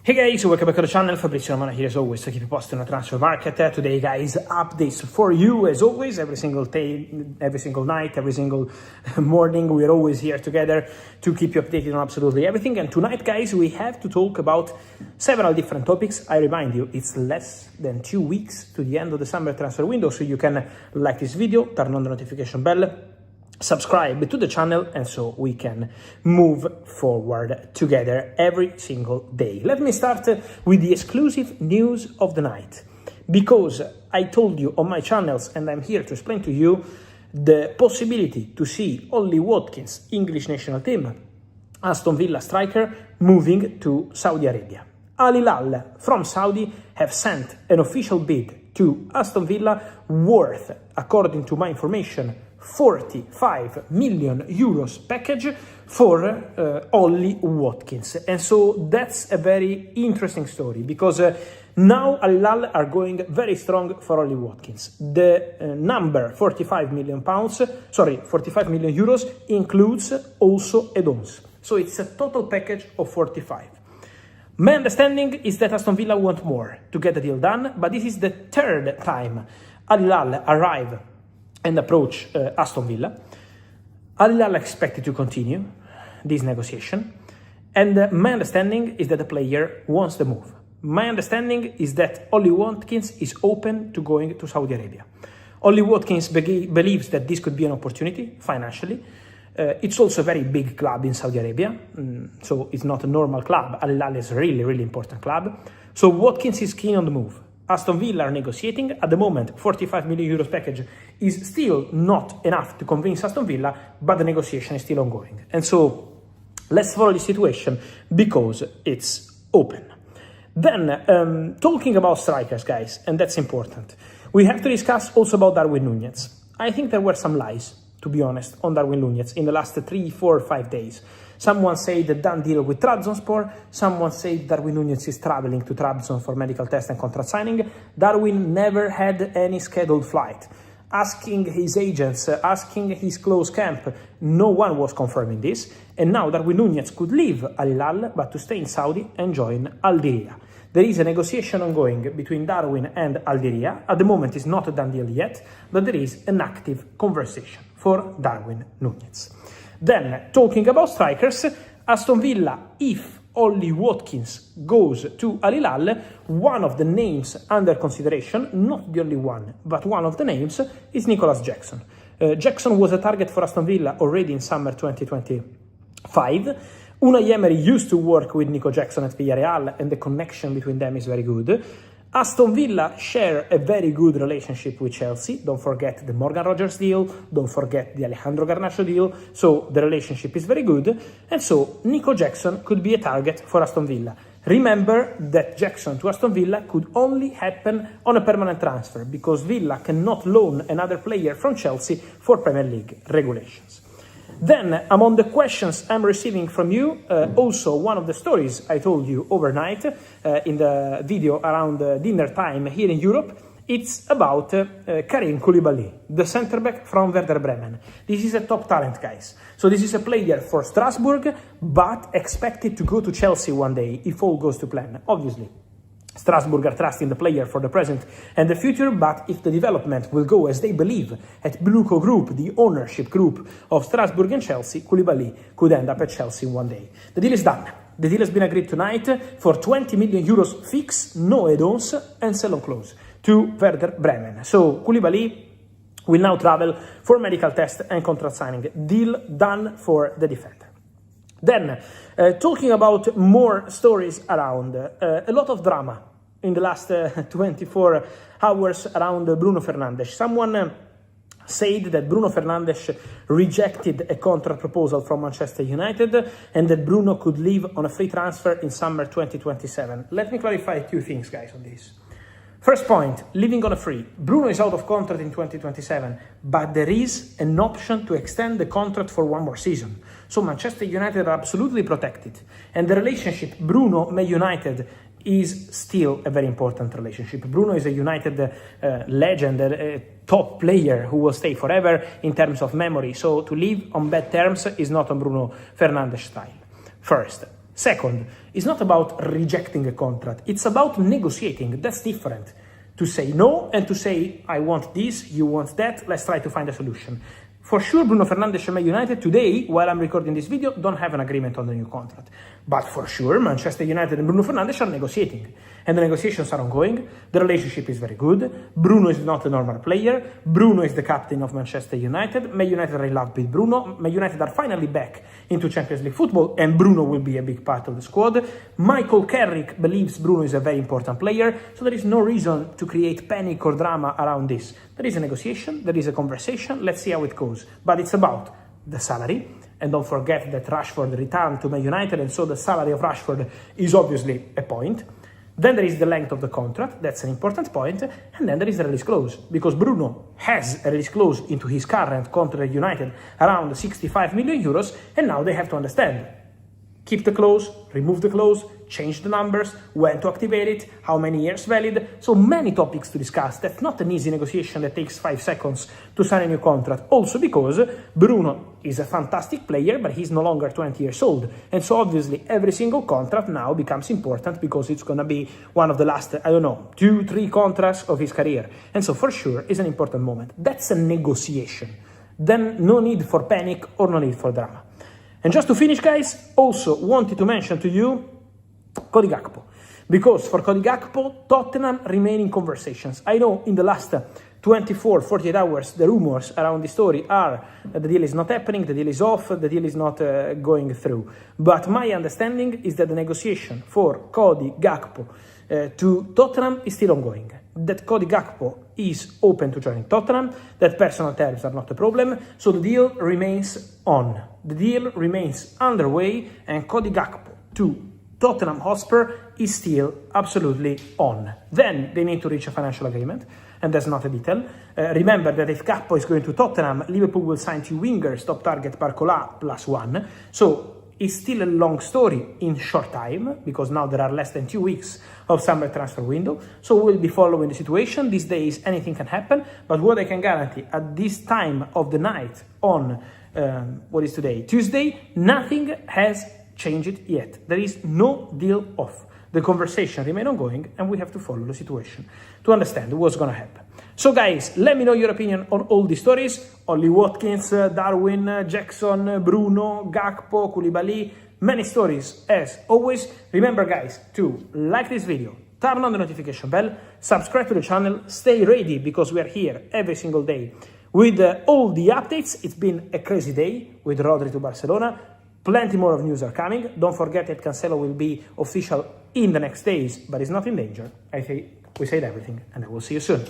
Hey guys, welcome back to the channel. Fabrizio Romano here as always to keep you posted on the transfer market. Today guys, updates for you as always, every single day, every single night, every single morning. We're always here together to keep you updated on absolutely everything. And tonight guys, we have to talk about several different topics. I remind you, it's less than 2 weeks to the end of the summer transfer window, so you can like this video, turn on the notification bell, subscribe to the channel, and so we can move forward together every single day. Let me start with the exclusive news of the night, because I told you on my channels, and I'm here to explain to you the possibility to see Ollie Watkins, English national team, Aston Villa striker, moving to Saudi Arabia. Al Hilal from Saudi have sent an official bid to Aston Villa worth, according to my information, 45 million euros package for Ollie Watkins. And so that's a very interesting story, because now Al Hilal are going very strong for Ollie Watkins. The number 45 million euros includes also add-ons. So it's a total package of 45. My understanding is that Aston Villa want more to get the deal done, but this is the third time Al Hilal arrive and approach Aston Villa. Al Hilal expected to continue this negotiation, and my understanding is that the player wants the move. My understanding is that Ollie Watkins is open to going to Saudi Arabia. Ollie Watkins believes that this could be an opportunity financially. It's also a very big club in Saudi Arabia, so it's not a normal club. Al Hilal is a really, really important club. So Watkins is keen on the move. Aston Villa are negotiating. At the moment, 45 million euros package is still not enough to convince Aston Villa, but the negotiation is still ongoing. And so let's follow the situation, because it's open. Then, talking about strikers, guys, and that's important, we have to discuss also about Darwin Nunez. I think there were some lies, to be honest, on Darwin Nunez in the last 3, 4, 5 days. Someone said the done deal with Trabzonspor. Someone said Darwin Nunez is traveling to Trabzon for medical test and contract signing. Darwin never had any scheduled flight. Asking his agents, asking his close camp, no one was confirming this. And now Darwin Nunez could leave Al Hilal, but to stay in Saudi and join Al Diriyah. There is a negotiation ongoing between Darwin and Al Diriyah. At the moment, it's not a done deal yet, but there is an active conversation for Darwin Nunez. Then, talking about strikers, Aston Villa, if Ollie Watkins goes to Al Hilal, one of the names under consideration, not the only one, but one of the names, is Nicolas Jackson. Jackson was a target for Aston Villa already in summer 2025. Unai Emery used to work with Nico Jackson at Villarreal, and the connection between them is very good. Aston Villa share a very good relationship with Chelsea. Don't forget the Morgan Rogers deal. Don't forget the Alejandro Garnacho deal. So the relationship is very good. And so Nico Jackson could be a target for Aston Villa. Remember that Jackson to Aston Villa could only happen on a permanent transfer, because Villa cannot loan another player from Chelsea for Premier League regulations. Then, among the questions I'm receiving from you, also one of the stories I told you overnight in the video around dinner time here in Europe, it's about Karim Koulibali, the centre-back from Werder Bremen. This is a top talent, guys. So this is a player for Strasbourg, but expected to go to Chelsea one day if all goes to plan, obviously. Strasbourg are trusting the player for the present and the future, but if the development will go as they believe at Bluco Group, the ownership group of Strasbourg and Chelsea, Koulibali could end up at Chelsea one day. The deal is done. The deal has been agreed tonight for 20 million euros fix, no add-ons, and sell-on clause to Werder Bremen. So Koulibali will now travel for medical test and contract signing. Deal done for the defender. Then, talking about more stories around, a lot of drama in the last 24 hours around Bruno Fernandes. Someone said that Bruno Fernandes rejected a contract proposal from Manchester United and that Bruno could leave on a free transfer in summer 2027. Let me clarify 2 things, guys, on this. First point, living on a free. Bruno is out of contract in 2027, but there is an option to extend the contract for 1 more season. So Manchester United are absolutely protected. And the relationship Bruno-Man United is still a very important relationship. Bruno is a United legend, a top player who will stay forever in terms of memory. So to leave on bad terms is not on Bruno Fernandes' style. First. Second, it's not about rejecting a contract. It's about negotiating. That's different. To say no and to say, I want this, you want that, let's try to find a solution. For sure, Bruno Fernandes and Man United today, while I'm recording this video, don't have an agreement on the new contract. But for sure, Manchester United and Bruno Fernandes are negotiating. And the negotiations are ongoing. The relationship is very good. Bruno is not a normal player. Bruno is the captain of Manchester United. Man United are in love with Bruno. Man United are finally back into Champions League football, and Bruno will be a big part of the squad. Michael Carrick believes Bruno is a very important player, so there is no reason to create panic or drama around this. There is a negotiation, there is a conversation, let's see how it goes. But it's about the salary, and don't forget that Rashford returned to Man United, and so the salary of Rashford is obviously a point. Then there is the length of the contract, that's an important point, and then there is the release clause, because Bruno has a release clause into his current contract at United around 65 million euros, and now they have to understand. Keep the clause, remove the clause, change the numbers, when to activate it, how many years valid. So many topics to discuss. That's not an easy negotiation that takes 5 seconds to sign a new contract. Also because Bruno is a fantastic player, but he's no longer 20 years old. And so obviously every single contract now becomes important because it's going to be one of the last, 2-3 contracts of his career. And so for sure it's an important moment. That's a negotiation. Then no need for panic or no need for drama. And just to finish, guys, also wanted to mention to you Cody Gakpo. Because for Cody Gakpo, Tottenham remain in conversations. I know in the last 24, 48 hours, the rumors around the story are that the deal is not happening, the deal is off, the deal is not going through. But my understanding is that the negotiation for Cody Gakpo to Tottenham is still ongoing. That Cody Gakpo is open to joining Tottenham, that personal terms are not a problem, so the deal remains on. The deal remains underway, and Cody Gakpo to Tottenham Hotspur is still absolutely on. Then they need to reach a financial agreement, and that's not a detail. Remember that if Gakpo is going to Tottenham, Liverpool will sign 2 wingers, top target Barcola +1. So it's still a long story in short time, because now there are less than 2 weeks of summer transfer window. So we'll be following the situation. These days, anything can happen. But what I can guarantee, at this time of the night on, what is today? Tuesday, nothing has changed yet. There is no deal off. The conversation remains ongoing, and we have to follow the situation to understand what's going to happen. So guys, let me know your opinion on all these stories. Ollie Watkins, Darwin, Jackson, Bruno, Gakpo, Koulibali, many stories as always. Remember guys to like this video, turn on the notification bell, subscribe to the channel, stay ready because we are here every single day with all the updates. It's been a crazy day with Rodri to Barcelona. Plenty more of news are coming. Don't forget that Cancelo will be official in the next days, but is not in danger. I think we said everything, and I will see you soon.